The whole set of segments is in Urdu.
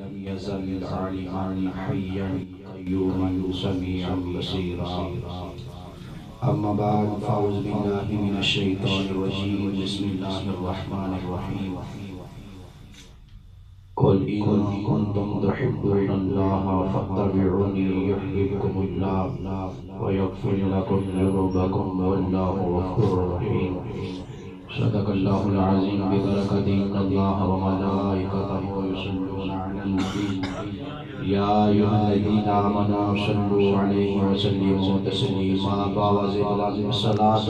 لم يزل عالما حيا قيوما سميعا بصيرا. أما بعد فأعوذ بالله من الشيطان الرجيم. بسم الله الرحمن الرحيم. قل إن كنتم تحبون الله فاتبعوني يحببكم الله ويغفر لكم ذنوبكم والله غفور رحيم. صدق الله العظيم. ببركة إن الله وملائكته يصلون على النبي يا أيها الذين آمنوا صلوا عليه وسلموا تسليما. باوز لازم صلاۃ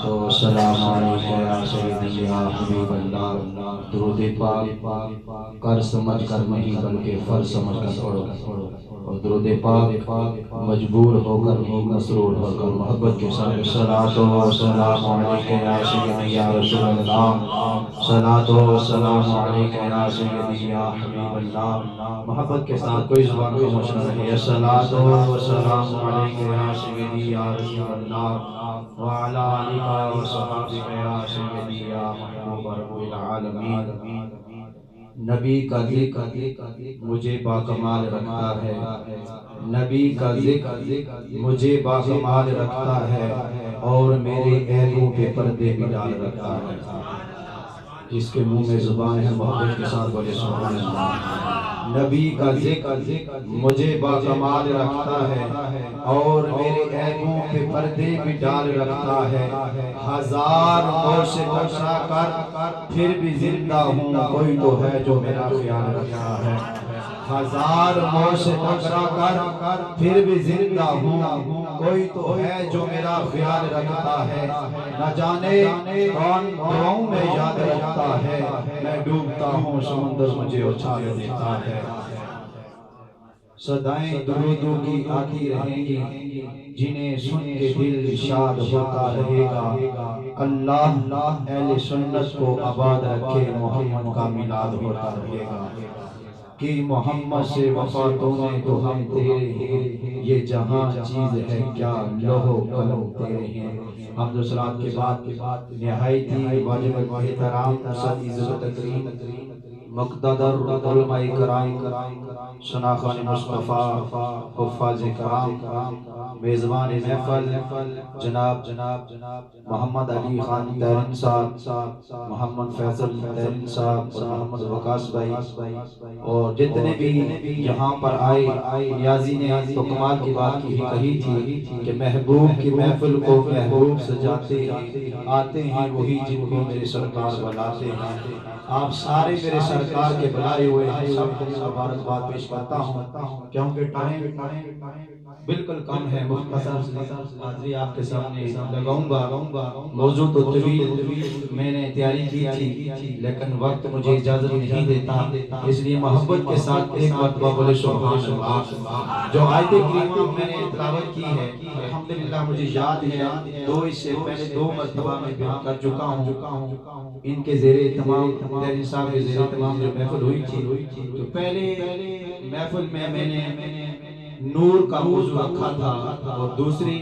و سلام علیک یا سیدی یا حبیب اللہ. درود پاک کر سمجھ کر نہیں بلکہ فرض سمجھ کر پڑھو، اور درود پاک مجبور ہو کر نہیں مسرور ہو کر محبت کے ساتھ صلاۃ و سلام علیک یا سیدی یا رسول اللہ، صلاۃ و سلام علیک یا سیدی یا حبیب اللہ. محبت کے ساتھ کوئی زبان خاموش نہ رہے. صلاۃ و سلام علیک یا سیدی یا رسول اللہ وعلی آلہ و صحابہ یا سیدی یا محبوب رب العالمین. نبی کا ذکر مجھے باکمال رکھتا ہے، نبی کا ذکر مجھے باکمال رکھتا ہے اور میرے عیبوں پہ پردے بھی ڈال رکھتا ہے. جس کے منہ میں زبان ہے محبت کے ساتھ بولے سبحان اللہ. نبی کا ذکر مجھے باکمال رکھتا ہے اور میرے عیبوں پہ پردے بھی ڈال رکھتا ہے. ہزار موت سے ٹکرا کر پھر بھی زندہ ہوں، کوئی تو ہے جو میرا خیال رکھتا ہے. ہزار موت سے ٹکرا کر پھر بھی زندہ ہوں، کوئی تو ہے جو میرا خیال رکھتا ہے. نہ جانے کون دعاؤں میں یاد رکھتا ہے، میں ڈوبتا ہوں سمندر مجھے اچھال دیتا ہے. صدائیں درودوں کی آتی رہیں گی، جنہیں سن کے دل شاد ہوتا رہے گا. اللہ اہل سنت کو آباد رکھے، محمد کا میلاد ہوتا رہے گا. کہ محمد سے وفا تو نے تو ہم تیرے ہیں، یہ جہاں چیز ہے کیا لوح و قلم تیرے ہیں. حمد و صلوات کے بعد نہایتی واجب احترام صد عزت و تکریم مقتدر علماء کرام، شناخوان مصطفیٰ، حفاظ کرام، میزبان محفل جناب محمد علی خان تیرن صاحب، محمد فیصل تیرن صاحب اور محمد وقاص بھائی، اور جتنے بھی یہاں پر آئے. نیازی نے تو کمال کی بات کہی تھی کہ محبوب کی محفل کو محبوب سجاتے ہیں، آتے ہیں وہی جن کو میرے سرکار بلاتے ہیں. آپ سارے میرے سرکار کے بلائے ہوئے ہیں، سب کو مبارکباد پیش کرتا ہوں کیونکہ ٹائم بالکل کم ہے. مختصر حاضری آپ کے سامنے لگاؤں گا. موضوع تو طویل میں نے تیاری کی تھی لیکن وقت مجھے اجازت نہیں دیتا، اس لیے محبت کے ساتھ ایک مرتبہ بولے سبحان اللہ. جو آیت کریمہ میں نے تلاوت کی ہے الحمدللہ مجھے یاد ہے، اس سے پہلے 2 مرتبہ میں بیان کر چکا ہوں. ان کے زیر اہتمام تیرن صاحب کے زیر اہتمام جو محفل ہوئی تھی، تو پہلے محفل میں میں نے نور کا موضوع رکھا تھا، اور دوسری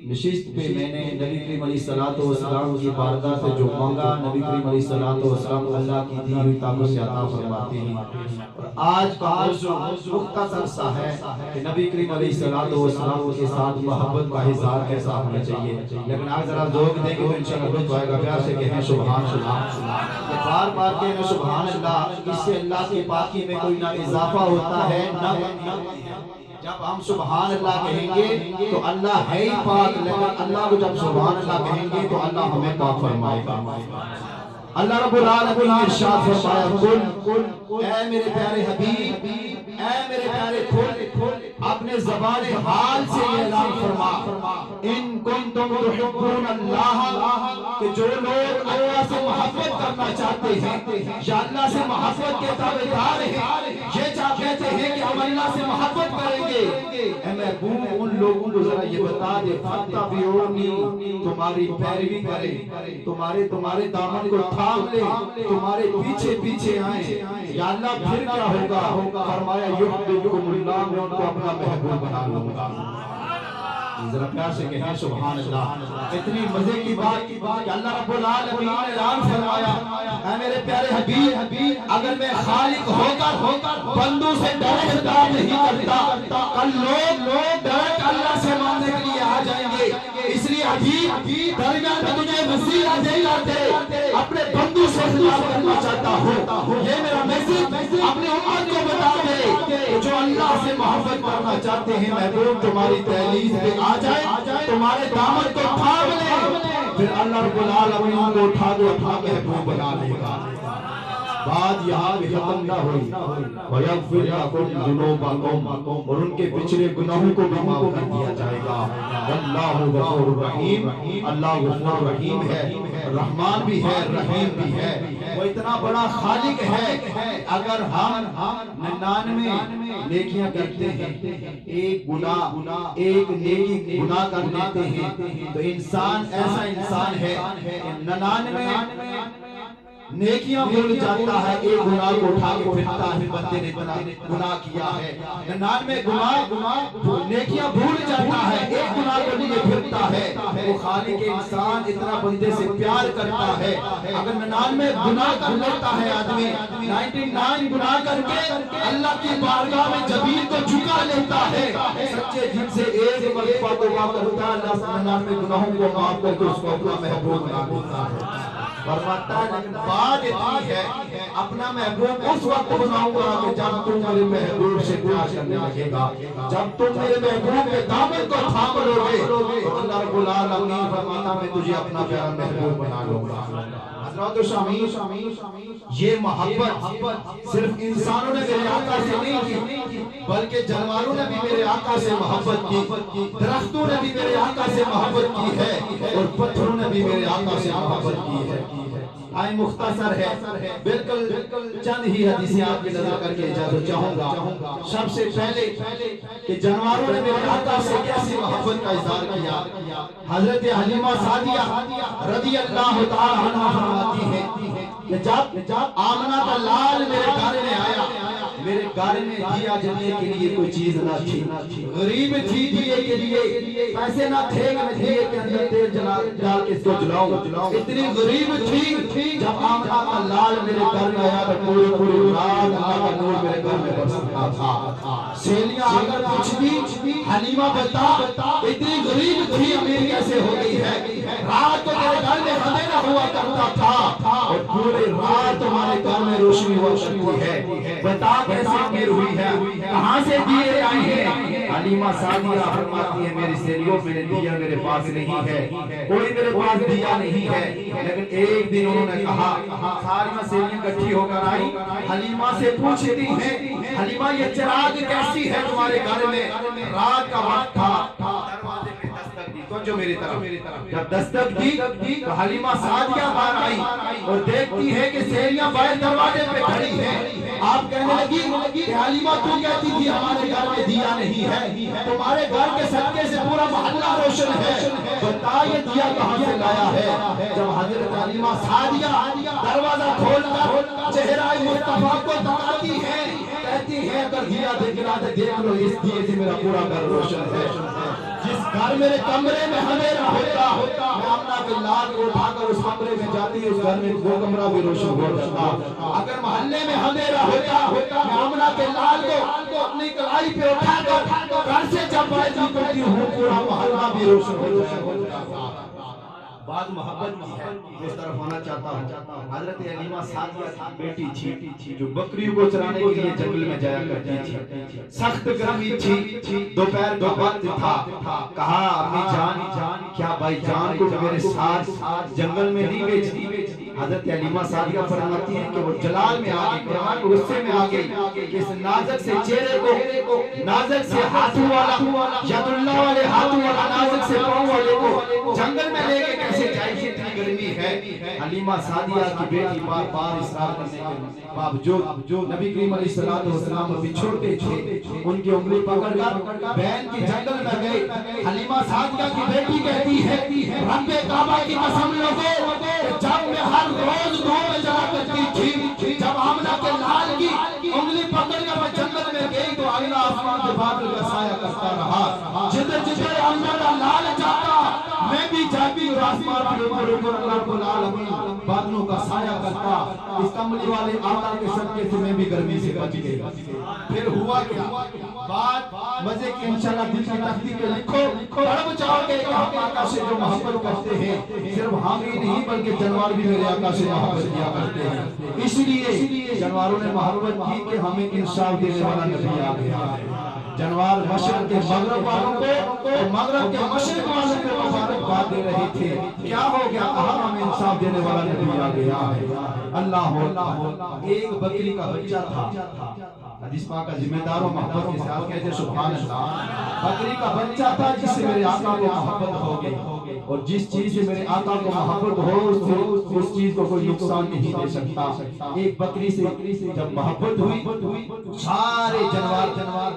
نشست پہ میں نے نبی کریم علیہ السلام کی بارگاہ سے جو مانگا، نبی کریم علیہ السلام اللہ کی دی ہوئی طاقت سے عطا فرماتے ہیں. اور آج کا موضوع مختصر سا ہے کہ نبی کریم علیہ السلام کے ساتھ محبت کا اظہار کیسا ہونا چاہیے. لیکن آج ذرا ذوق دیں گے تو انشاءاللہ لطف آئے گا. پیار سے کہیں سبحان اللہ. بار بار کہنا سبحان اللہ، اس سے اللہ کی پاکی میں کوئی نہ اضافہ ہوتا ہے نہ کمی ہوتی ہے. جب ہم سبحان اللہ کہیں گے تو اللہ ہے ہی پاک، لیکن اللہ کو جب سبحان اللہ کہیں گے تو اللہ ہمیں پاک فرمائے گا. اللہ رب العالمین ارشاد فرمایا، اے میرے پیارے حبیب، اے میرے پیارے کھول اپنے زبان حال سے یہ اعلان فرما، ان کنتم تحبون اللہ، کہ جو لوگ اللہ سے محبت کرنا چاہتے ہیں یا اللہ سے محبت کے تابعدار ہیں، یہ چاہتے ہیں کہ ہم اللہ سے محبت کریں گے. اے محبوب ان لوگوں کو ذرا یہ بتا دے، فاتبعونی، تمہاری پیروی کریں، تمہارے دامن کو تھام لے، تمہارے پیچھے آئیں. یا اللہ پھر کیا ہوگا؟ فرمایا یحببکم اللہ، میں ان کو اپنا محبوب بنا لوں گا. ذرا پیار سے کہیں سبحان اللہ. اتنی مزے کی بات کہ اللہ رب العالمین نے اعلان فرمایا اے میرے پیارے حبیب اگر میں خالق ہو کر بندوں سے ڈر نہیں کرتا کل لوگ ڈر اللہ سے ماننے کے لیے آ جائیں گے. اس لیے حبیب درمیان میں تجھے وسیلہ دے کر اپنے بندوں سے خطاب کرنا چاہتا ہوں. یہ میرا میسج اپنے امت کو بتا دے کہ جو اللہ سے محبت کرنا چاہتے ہیں محبوب تمہاری دہلیز پہ آ جائے, تمہارے دامن کو تھام لے, پھر اللہ رب العالمین کو اٹھا کے اپنا محبوب بنا لے گا. بات یہاں بھی ختم نہ ہوئی. وَيَغْفِرْ لَكُمْ ذُنُوبَكُمْ, اور ان کے پچھلے گناہوں کو بھی معاف کر دیا جائے گا. وَاللَّهُ غَفُورٌ رَحِيمٌ, اللہ غفور رحیم ہے, رحمان بھی ہے, رحیم بھی ہے. وہ اتنا بڑا خالق ہے. اگر ہم 99 نیکیاں کرتے ہیں, ایک نیکی گناہ کر لیتے ہیں, تو انسان ایسا انسان ہے 99 نیکیاں بھول جاتا ہے, ایک گناہ کو اٹھا کے پھرتا ہے بندے نے گناہ کیا ہے. 99 نیکیاں بھول جاتا ہے, ایک گناہ کو لیے پھرتا ہے. وہ خالق انسان اتنا بندے سے پیار کرتا ہے. اگر 99 گناہ کر لیتا ہے آدمی, 99 گناہ کر کے اللہ کی بارگاہ میں جبین کو جھکا لیتا ہے, سچے دل سے ایک مرتبہ توبہ کرتا ہے, اللہ 99 گناہوں کو معاف کر کے اس کو اپنا محبوب بنا دیتا ہے. فرماتا ہے لیکن بات اتنی ہے, اپنا محبوب اس وقت بناؤں گا کہ جب تم میرے محبوب سے پیار کرنے لگے گا. جب تم میرے محبوب کے دامن کو تھام لو گے تو اللہ رب العالمین فرماتا میں تجھے اپنا پیارا محبوب بنا لوں گا. حضرات و شامعین, یہ محبت صرف انسانوں نے میرے آقا سے نہیں کی, بلکہ جانوروں نے بھی میرے آقا سے محبت کی, درختوں نے بھی میرے آقا سے محبت کی ہے, اور پتھروں نے بھی میرے آقا سے محبت کی ہے. آئے مختصر ہے, بالکل چند ہی حدیثیں آپ کی نظر کر کے اجازت چاہوں گا. سب سے پہلے کہ جانوروں نے میرے آقا سے کیسی محبت کا اظہار کیا. حضرت حلیمہ سعدیہ رضی اللہ تعالی عنہ فرماتی ہے کہ جب آمنہ کا لال میرے گھر میں آیا, میرے گھر میں دیا جلنے کے لیے کوئی چیز نہ تھی, غریب تھی, دیے کے لیے پیسے نہ تھے کہ میں دیے کے اندر تیل ڈال کے اس کو جلاؤں, اتنی غریب تھی. جب آمنہ کا لال میرے گھر میں آیا تو پوری رات اللہ کا نور میرے گھر میں برستا تھا. سیلیاں اگر پوچھتی حلیمہ بتا اتنی غریب تھی, امیر کیسے ہو گئی ہے, رات کو تیرے گھر میں اندھیرا ہوا کرتا تھا اور پورے رات تمہارے گھر میں روشنی ہوا کرتی ہے, بتا کیسے امیر ہوئی ہے, کہاں سے دیے آئی ہیں. حلیمہ سعدیہ فرماتی ہے میری سیلیوں میں دیا میرے پاس نہیں ہے, کوئی میرے پاس دیا نہیں ہے. لیکن ایک دن انہوں نے کہا, ساریاں سیلیاں اکٹھی ہو کر آئی, حلیمہ سے پوچھتی ہیں حلیمہ یہ چراغ کیسی ہے تمہارے گھر میں. رات کا وقت تھا, دروازے پہ دستک دی, توجہ میری طرف, جب دستک دی تو حلیمہ سعدیہ باہر آئی اور دیکھتی ہے کہ سیلیاں باہر دروازے پہ کھڑی ہیں. آپ کہنے لگی کہ حلیمہ تو کہتی تھی ہمارے گھر میں دیا نہیں ہے, تمہارے گھر کے صدقے سے پورا محلہ روشن ہے, بتا یہ دیا کہاں سے لایا ہے. جب حضرت حلیمہ سعدیہ دروازہ کھول کر چہرہ مصطفیٰ کو تکاتی ہے, کہتی ہے اگر دیا دیکھنا تو دیکھ لو, اس دیے سے میرا پورا گھر روشن ہے. جس گھر میرے کمرے میں اندھیرا ہوتا, میں اپنا کے لال کو اٹھا کر اس کمرے میں جاتی, اس گھر میں وہ کمرہ بھی روشن ہو جاتا. اگر محلے میں اندھیرا ہوتا, میں آمنہ کے لال کو اپنی کلائی پہ اٹھا کر گھر سے جب باہر نکلتی ہوں پورا محلہ بھی روشن ہو جاتا. بات محبت کی ہے, اس طرف آنا چاہتا ہوں. حضرت حلیمہ سعدیہ کی بیٹی تھی جو بکریوں کو چرانے کے لیے جنگل میں جایا کرتی تھی. سخت گرمی تھی, دوپہر کا وقت تھا. کہا امی جان کیا بھائی جان کو میرے ساتھ جنگل میں نہیں بھیجتی. حضرت حلیمہ سعدیہ فرماتی ہیں کہ وہ جلال میں آ گئی, غصے میں آ گئی کہ اس نازک سے چہرے کو, نازک سے ہاتھوں والا, ید اللہ والے ہاتھوں والا, نازک سے پاؤں والے کو جنگل میں لے کے کیسے جائے گی, اتنی گرمی ہے. حلیمہ سعدیہ کی بیٹی بار بار اصرار کرنے کے باوجود نبی کریم علیہ السلام ابھی چھوٹے تھے, ان کی انگلی پکڑ کر بہن کی جنگل میں گئے. حلیمہ سعدیہ کی بیٹی کہتی ہے رب کعبہ کی قسم لوگو, جب میں ہر روز 9 بجے جا کرتی تھی, جب آمنہ کے لال کی انگلی پکڑ کر میں جنگل میں گئی تو اگلا آسمان کے بادل کا سایہ کرتا رہا. جدھر آمنہ کا لال جاتا میں بھی جاتی, آسمان کے اوپر اللہ رب العالمین بادلوں کا سایہ کرتا، اس کملی والے آقا کے صدقے سے میں بھی گرمی سے بچ گئی۔ پھر ہوا کیا؟ بات مزے کی انشاءاللہ دل کی تختی پہ لکھو، تڑپ جاؤ گے کہ ہم آقا سے جو محبت کرتے ہیں، صرف ہم ہی نہیں بلکہ جانور بھی میرے آقا سے محبت کیا کرتے ہیں۔ اس لیے جانوروں نے محبت کی کہ ہمیں انصاف دینے والا نبی آ گیا ہے۔ جانور مشرق کے مغرب والوں کو اور مغرب کے مشرق والوں کو مبارکباد دے رہے تھے، کیا ہو گیا؟ کہا ہمیں انصاف دینے والا نبی آ گیا ہے۔ اللہ ایک بکری کا بچہ تھا، حدیث پاک کا ذمہ دار و محبت کے ساتھ کہتے سبحان اللہ، بکری کا بچہ تھا جس سے میرے آقا کو محبت ہو گئی، اور جس چیز سے میرے آقا کو محبت ہو اس چیز کو کوئی نقصان نہیں دے سکتا۔ ایک بکری سے جب محبت ہوئی، سارے جانور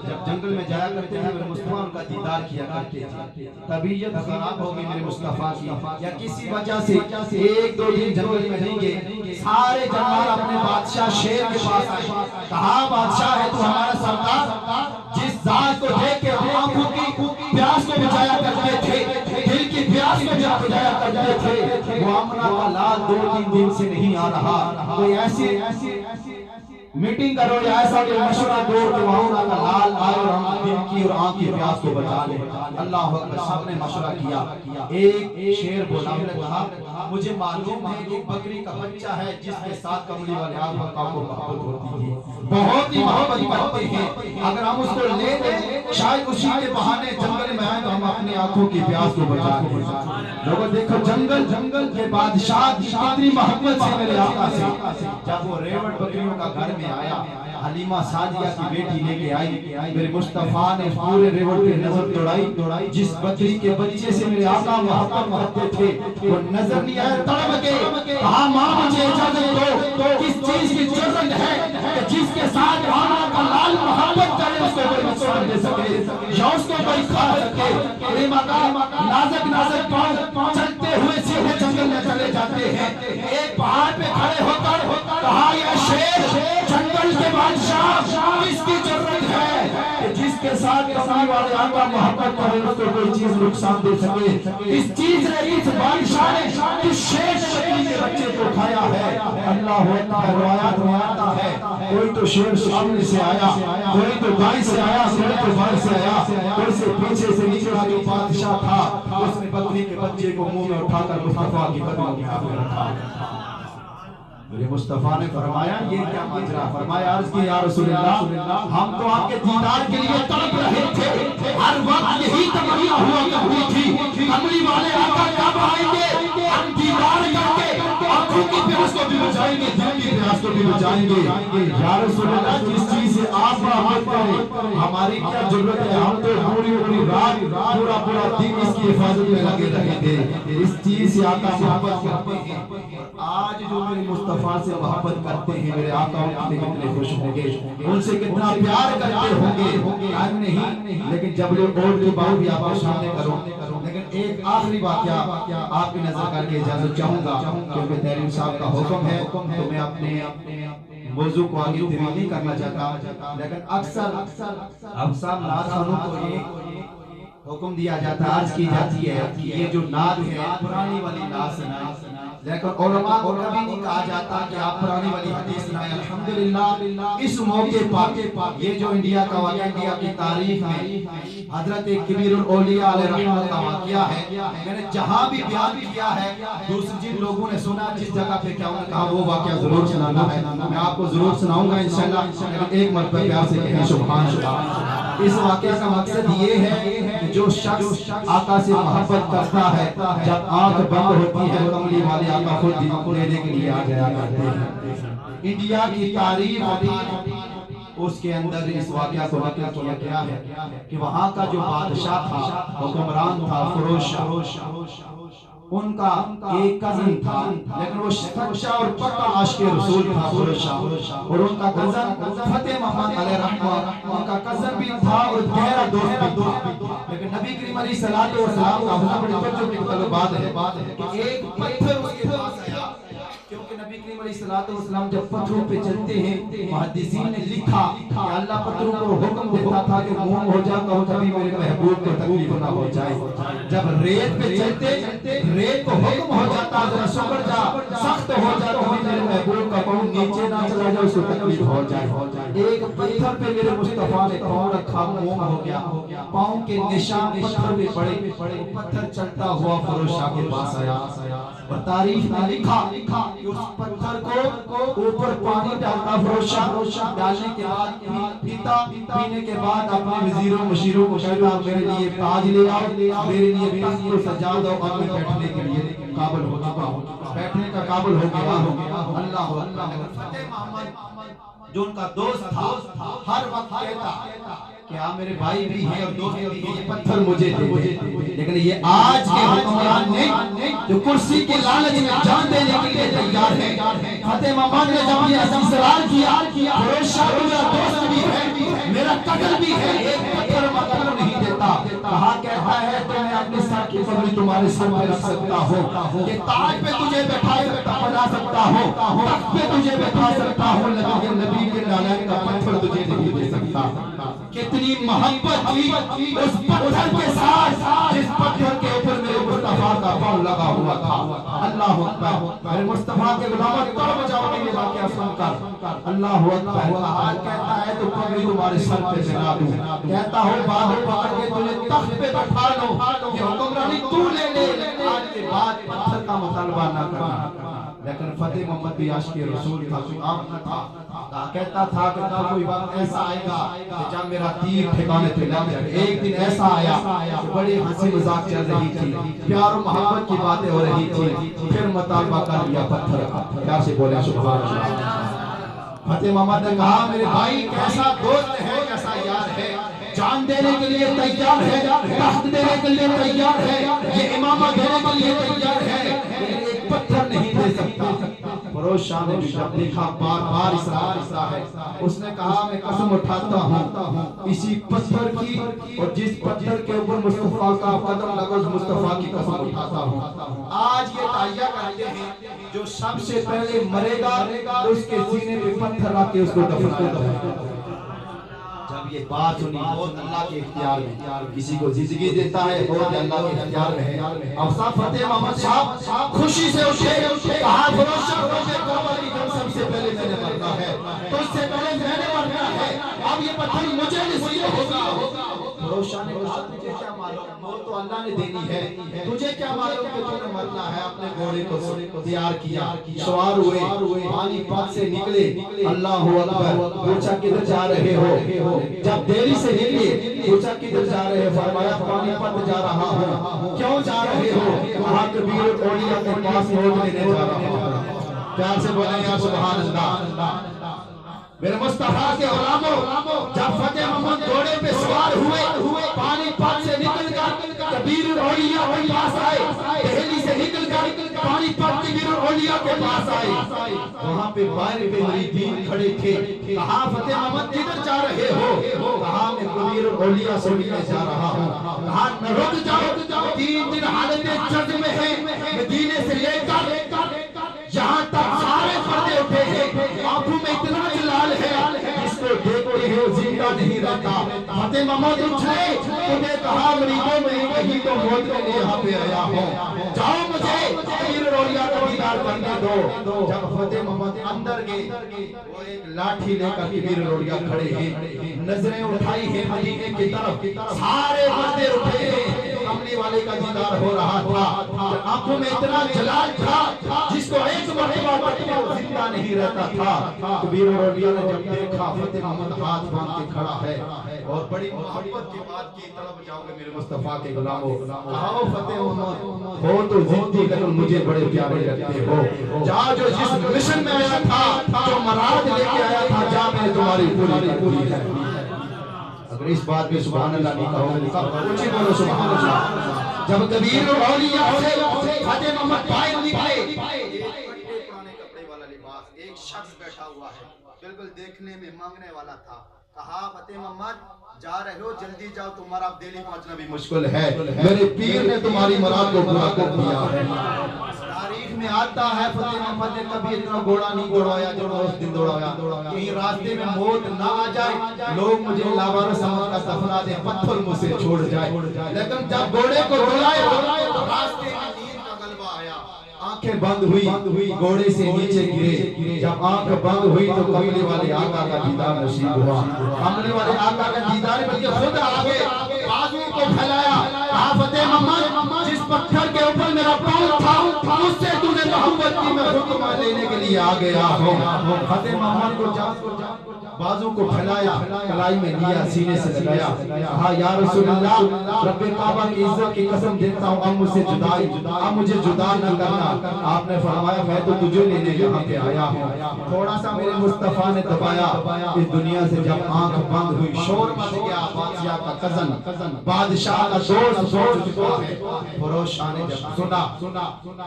جب جنگل میں جایا کرتے ہیں میرے مصطفیٰ ان کا دیدار کیا کرتے تھے۔ طبیعت خراب ہو گئی میرے مصطفیٰ کی یا کسی وجہ سے ایک دو دن جنگل میں نہیں گئے، سارے جانور اپنے بادشاہ شیر کے پاس آئے، کہا بادشاہ ہے تو ہمارا سردار جس ذات کو دیکھ کے آنکھوں کی پیاس کو بجایا کرتے تھے، دل کی پیاس کو بجایا کرتے تھے، وہ آمنہ کا لال 2-3 دن سے نہیں آ رہا، کوئی ایسی میٹنگ کرو یا ایسا کہ مشورہ دو کہ وہاں کا لال آئے اور ہم دل کی اور آنکھ کی پیاس کو بچا لیں۔ اللہ اکبر، سب نے مشورہ کیا۔ ایک شیر بولا، میں نے کہا مجھے معلوم ہے کہ ایک بکری کا بچہ ہے جس کے ساتھ کملی والے آقا کو محبت ہوتی ہے، بہت ہی محبت کرتے ہیں، اگر ہم اس کو لے لیں شاید اسی کے بہانے جنگل میں آئیں تو ہم اپنی آنکھوں کی پیاس کو بچا لیں۔ لوگوں دیکھو جنگل کے بادشاہ کتنی محبت سے میرے آقا سے، جب وہ ریوڑ بکریوں کا گھر میں آیا، حلیمہ سعدیہ کی بیٹی لے کے آئی، میرے مصطفیٰ نے پورے ریوڑ پہ نظر دوڑائی، جس بکری کے بچے سے میرے آقا محبت کرتے تھے وہ نظر نہیں آیا، تڑپ کے کہا ماں مجھے اجازت دو، کس چیز کی ضرورت ہے کہ جس کے ساتھ آقا کا لال محبت کرے اس کو کوئی نقصان دے سکے یا اس کو کوئی کھا سکے۔ حلیمہ کا نازک پاؤں چلتے ہوئے سیدھے جنگل میں چلے جاتے ہیں، ایک پہاڑ پہ کھڑے ہو کر کہا یا شیر جنگل کے بادشاہ اس کی ضرورت ہے کہ جس کے ساتھ کملی والے آقا محبت کرے اس کو کوئی چیز نقصان دے سکے۔ اس چیز نے اس بادشاہ نے اس شیر بکری کے بچے کو کھایا ہے۔ اللہ ہوتا ہے، روایات میں آتا ہے کوئی تو شیر سامنے سے آیا، کوئی تو دائیں سے آیا، کوئی تو بائیں سے آیا، کوئی سے پیچھے سے نکلا، جو بادشاہ تھا اس نے بکری کے بچے کو منہ میں اٹھا کر مصطفیٰ کی قدموں میں آ رکھا۔ میرے مصطفیٰ نے فرمایا یہ کیا ماجرا؟ فرمایا عرض کی یا رسول اللہ ہم تو آپ کے دیدار کے لیے تڑپ رہے تھے، ہر وقت یہی تمنا ہوا کرتی تھی کملی والے آقا کب آئیں گے، ہم دیدار کر کے آنکھوں کی پیاس کو بھی بچائیں گے، دل کی پیاس کو بھی بچائیں گے۔ یا رسول اللہ جس چیز سے آپ محبت کریں ہماری کیا ضرورت ہے، ہم تو پوری رات پورا دن اس کی حفاظت میں لگے رہے تھے، اس چیز سے آقا محبت کرتے ہیں۔ آج جو میرے مصطفیٰ سے محبت کرتے ہیں میرے آقا ان سے کتنے خوش ہوں گے، ان سے کتنا پیار کرتے ہوں گے، ٹائم نہیں لیکن جب لوگ اور کی بات بھی آپ کے سامنے کروں، لیکن ایک آخری واقعہ آپ کی نظر کر کے اجازت چاہوں گا کیونکہ تحریر صاحب کا حکم ہے تو میں اپنے موضوع کو آگے طویل نہیں کرنا چاہتا، لیکن اکثر افسر ناز خانوں کو یہ حکم دیا جاتا ہے، عرض کی جاتی ہے کہ یہ جو نعت ہے پرانی والی نعت سنائیں، لیکن علماء کو کبھی نہیں کہا جاتا کہ آپ پرانی والی حدیث سنائیں۔ الحمدللہ اس موقع پر یہ جو انڈیا کا واقعہ، انڈیا کی تاریخ میں حضرت کبیر الاولیاء علیہ رحمت کا واقعہ ہے، میں نے جہاں بھی بیان کیا ہے دوسرے جن لوگوں نے سنا جس جگہ پہ کیا انہوں نے کہا وہ واقعہ ضرور سنانا ہے، میں آپ کو ضرور سناؤں گا انشاءاللہ، ایک مرتبہ پیار سے کہیں سبحان اللہ۔ اس واقعہ کا مقصد یہ ہے کہ جو شخص آقا سے محبت کرتا ہے جب آنکھ بند ہوتی ہے کملی والے آقا خود دینے کے لیے آ جایا کرتے ہیں۔ انڈیا کی تاریخ اس کے اندر اس واقعہ کو نقل کیا گیا ہے کہ وہاں کا جو بادشاہ تھا، حکمران تھا فیروز شاہ، ان کا ایک کزن تھا لیکن وہ سچا اور پکا عاشق رسول تھا فیروز شاہ، اور ان کا کزن فتح محمد علیہ رحمت ان کا کزن بھی تھا اور گہرا دوست بھی تھا، لیکن نبی کریم علیہ الصلوۃ والسلام کا ہونا بڑی توجہ کی طلبات ہے کہ ایک پتھر اس کے پاس آیا، کیونکہ نبی کریم علیہ الصلوۃ والسلام جب پتھروں پہ چلتے ہیں محدثین نے لکھا کہ اللہ پتھروں کو حکم دیتا تھا کہ موم ہو جا تو کبھی میرے محبوب کو تکلیف نہ ہو جائے، جب ریت پہ چلتے ریت کو حکم ہو جاتا ذرا سکڑ جا، سخت ہو جا تو میرے محبوب کا پاؤں نیچے نہ چلا جائے، اس کو تکلیف ہو جائے۔ ایک پتھر پہ میرے مصطفیٰ نے پاؤں رکھا، موم ہو گیا، پاؤں کے نشان پتھر پہ پڑے، پتھر چلتا ہوا فیروز شاہ کے پاس آیا اور تاریخ میں لکھا کہ اس پتھر کو اوپر پانی ڈالتا فیروز شاہ، ڈالنے کے بعد پیتا، پینے کے بعد اپنے وزیروں مشیروں کو کہتا میرے لیے تاج لے آؤ، میرے لیے تخت کو سجا دو اور میں بیٹھنے کے لیے قابل ہو چکا ہوں، بیٹھنے کا قابل ہو گیا ہوں۔ اللہ اکبر۔ فتح محمد جو ان کا دوست تھا ہر وقت کہتا کہ آپ میرے بھائی بھی ہیں اور دوست بھی ہیں، یہ پتھر مجھے دے، لیکن یہ آج کے حکمران نے جو کرسی کے لالچ میں جان دینے کے لیے تیار ہے۔ فتح محمد نے جب یہ اصرار کیا فیروز شاہ میرا دوست بھی ہے، میرا قتل بھی ہے، ایک پتھر مطلب نہیں دیتا، کہا کہتا ہے تو میں اپنے سر کی پگڑی تمہارے سر پہ رکھ سکتا ہوں، یہ تاج پہ تجھے بٹھا سکتا ہوں، تخت پہ تجھے بٹھا سکتا ہوں، لیکن یہ نبی کے نالائق کا پتھر تجھے نہیں دے سکتا۔ کتنی محبت تھی اس پتھر کے ساتھ جس پتھر کے اوپر میرے مصطفیٰ کا پاؤں لگا ہوا تھا۔ اللہ اکبر۔ میرے مصطفیٰ کے غلاموں تڑپ جاؤ گے یہ واقعہ سن کر۔ اللہ اکبر۔ آج کہتا ہے تو پگڑی تمہارے سر پہ بنا دوں، کہتا ہوں بادل پکڑ کے تجھے تخت پہ بٹھا لو، یہ حکمرانی تو لے لے، آج کے بعد پتھر کا مطالبہ نہ کرنا۔ لیکن فتح محمد بھی عاشق رسول تھا، کوئی عام نہ تھا، کہتا تھا کہ کوئی وقت ایسا آئے گا کہ جب میرا تیر ٹھکانے پہ لگ جائے۔ ایک دن ایسا آیا کہ بڑی ہنسی مذاق چل رہی تھی، پیار و محبت کی باتیں ہو رہی تھی، پھر مطالبہ کر لیا پتھر کا۔ پیار سے بولے سبحان اللہ۔ فتح محمد نے کہا میرے بھائی کیسا دوست ہے، کیسا یار ہے، جان دینے کے لیے تیار ہے، تخت دینے کے لیے تیار ہے، یہ امامہ دینے کے لیے تیار ہے، لیکن ایک پتھر نہیں دے سکتا۔ فیروز شاہ نے بھی جب دیکھا بار بار اصرار ہے، اس نے کہا میں قسم اٹھاتا ہوں اسی پتھر کی، اور جس پتھر کے اوپر مصطفیٰ کا قدم لگا اس مصطفیٰ کی قسم اٹھاتا ہوں۔ آج یہ تائیہ کرتے ہیں جو سب سے پہلے مرے گا اس کے سینے پہ پتھر رکھ کے اس کو دفنایا جائے۔ جب یہ بات سنی موت اللہ کے اختیار میں، کسی کو زندگی دیتا ہے موت اللہ کے اختیار میں ہے۔ افسر فتح محمد صاحب خوشی سے اٹھے، کہا فیروز شاہ مجھے کربلا کی جنگ سب سے پہلے میں نے مرنا ہے، تو اس سے پہلے میں نے مرنا ہے، اب یہ پتھر مجھے نصیب ہوگا۔ فیروز شاہ نے کہا تجھے کیا معلوم، موت تو اللہ نے دینی ہے، تجھے کیا معلوم کہ تو نے مرنا ہے۔ اپنے گھوڑے کو تیار کیا، سوار ہوئے، پانی پت سے نکلے۔ اللہ اکبر۔ پوچھا کدھر جا رہے ہو؟ جب دیری سے نکلے پوچھا کدھر جا رہے ہو؟ فرمایا پانی پت جا رہا ہوں۔ کیوں جا رہے ہو؟ کہا کبیر اولیاء کے پاس نوٹ لینے جا رہا ہوں۔ پیار سے بولیں یا سبحان اللہ۔ میرے مصطفیٰ کے غلاموں جب فتح محمد گھوڑے پہ سوار ہوئے، پانی پت سے نکل کر کبیر اولیاء کے پاس آئے، دہلی سے نکل کر پانی پت کبیر اولیاء کے پاس آئے، وہاں پہ باہر پہ مریدین کھڑے تھے۔ کہا فتح محمد کدھر جا رہے ہو؟ کہا میں کبیر اولیاء سے ملنے جا رہا ہوں۔ کہا نہ رک جاؤ، 3 دن حالت جنگ میں ہے، مدینے سے لے کر یہاں تک سارے پردے اٹھے ہیں، آنکھوں میں اتنا جلال ہے جس کو دیکھتے ہیں زندہ نہیں رہتا۔ فتح محمد اٹھے، انہیں کہا مریدوں میں کہیں تو موت کے لیے یہاں پہ آیا ہوں، جاؤ مجھے کبیر اولیاء کا دیدار کرنے دو۔ جب فتح محمد اندر گئے، وہ ایک لاٹھی لے کر کبیر اولیاء کھڑے ہیں، نظریں اٹھائی ہیں مدینے کی طرف، سارے پردے اٹھے ہیں، کملی والے کا دیدار ہو رہا تھا، آنکھوں میں اتنا جلال تھا جس کو ایک مرتبہ تک وہ زندہ نہیں رہتا تھا۔ کبیر اولیاء نے جب دیکھا فتح محمد ہاتھ باندھ کے کھڑا ہے اور بڑی محبت کی بات کی، طرف جاؤ گے میرے مصطفیٰ کے غلاموں، کہو فتح محمد ہو تو زندگی لیکن مجھے بڑے پیارے لگتے ہو، جا جو جس مشن میں آیا تھا، جو مراد لے کے آیا تھا، جا میں نے تمہاری پوری ہے۔ اگر اس بات پہ سبحان اللہ نہیں کہو گے سب اونچی بولو سبحان اللہ۔ جب کبیر اولیاء سے فتح محمد باہر نکلے، پرانے کپڑے والا لباس، ایک شخص بیٹھا ہوا ہے، بالکل دیکھنے میں مانگنے والا تھا۔ کہا فتح محمد جا رہے ہو، جلدی جاؤ، تمہارا اب دہلی پہنچنا بھی مشکل ہے، میرے پیر نے تمہاری مراد کو پورا کر دیا ہے۔ تاریخ میں آتا ہے فتح محمد نے کبھی اتنا گھوڑا نہیں دوڑایا جو اس دن دوڑایا، کہیں راستے میں موت نہ آ جائے، لوگ مجھے لاوارث سمجھ کر دفنا دیں، پتھر مجھ سے چھوڑ جائے، لیکن جب گھوڑے کو دوڑایا راستے میں نیند کا آنکھیں بند ہوئی گھوڑے سے نیچے گرے. جب آنکھ بند ہوئی تو کملے والے آقا کا دیدار نصیب ہوا. کملے والے آقا کا دیدار بلکہ خود آگے بازو کو پھیلایا. کہا فتح محمد جس پتھر کے اوپر میرا پاؤں تھا اس سے تو نے محبت کی میں حکم لینے کے لیے آ گیا ہوں. فتح محمد کو بازو کو پھیلایا, کلائی میں لیا, سینے سے لگایا. کہا یا رسول اللہ رب کعبہ کی عزت کی قسم دیتا ہوں اب مجھ سے جدائی, اب مجھے جدا نہ کرنا. آپ نے فرمایا میں تو تجھے لینے یہاں پہ آیا ہوں. تھوڑا سا میرے مصطفیٰ نے دبایا. اس دنیا سے جب آنکھ بند ہوئی شور مچ گیا. بادشاہ کا کزن بادشاہ کا دوست ہو چکا ہے. فروش شاہ نے جب سنا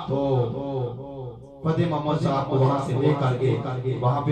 تو فتح محمد صاحب کو وہاں سے لے کر گئے. وہاں پہ